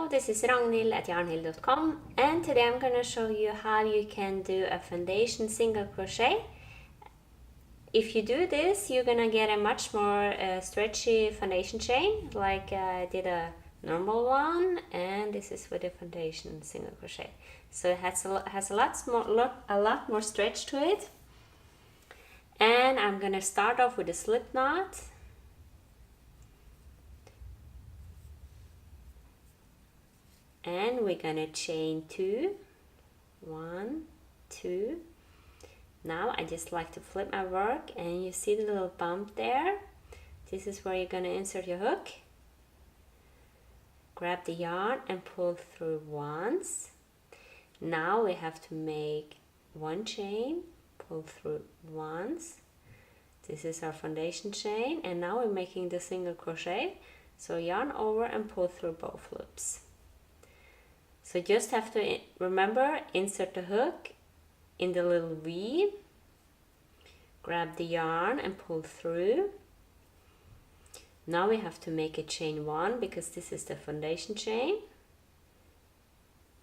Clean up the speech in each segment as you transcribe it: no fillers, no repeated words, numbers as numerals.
Hello, this is Ragnhild at yarnhild.com, and today I'm going to show you how you can do a foundation single crochet. If you do this, you're going to get a much more stretchy foundation chain, like I did a normal one, and this is for the foundation single crochet. So it has a lot more stretch to it. And I'm going to start off with a slip knot. And we're gonna chain 2, 1, 2. Now I just like to flip my work, and you see the little bump there. This is where you're gonna insert your hook. Grab the yarn and pull through once. Now we have to make 1 chain, pull through once. This is our foundation chain, and now we're making the single crochet. So yarn over and pull through both loops. So just have to remember, insert the hook in the little V, grab the yarn and pull through. Now we have to make a chain 1 because this is the foundation chain.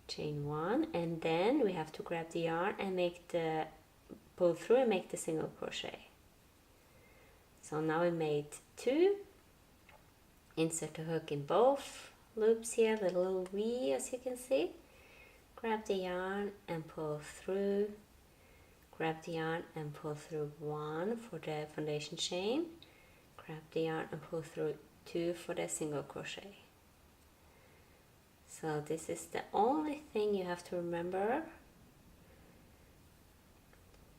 Chain 1, and then we have to grab the yarn and pull through and make the single crochet. So now we made 2, insert the hook in both loops here, the little V, as you can see. Grab the yarn and pull through, grab the yarn and pull through 1 for the foundation chain, grab the yarn and pull through 2 for the single crochet. So this is the only thing you have to remember.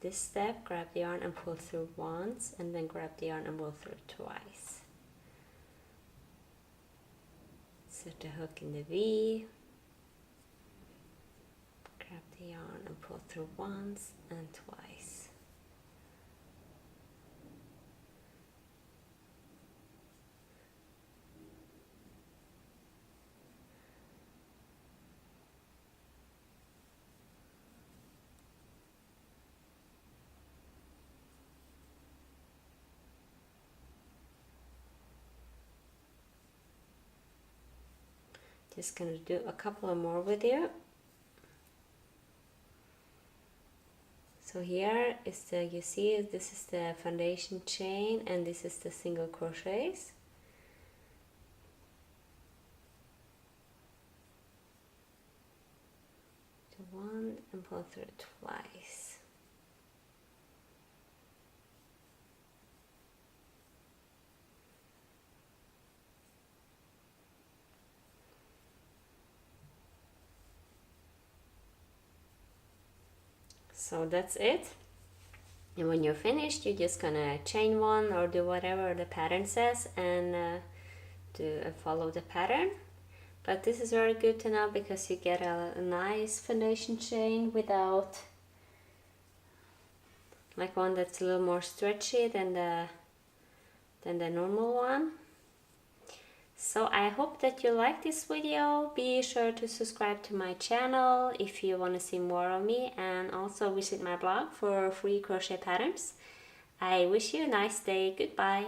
This step, grab the yarn and pull through once, and then grab the yarn and pull through twice. Insert the hook in the V, grab the yarn and pull through once and twice. Just gonna do a couple of more with you. So here is you see this is the foundation chain and this is the single crochets. Do 1 and pull through twice. So that's it, and when you're finished, you're just gonna chain 1 or do whatever the pattern says and follow the pattern. But this is very good to know because you get a nice foundation chain without, like one that's a little more stretchy than the normal one. So I hope that you like this video. Be sure to subscribe to my channel if you want to see more of me, and also visit my blog for free crochet patterns. I wish you a nice day. Goodbye.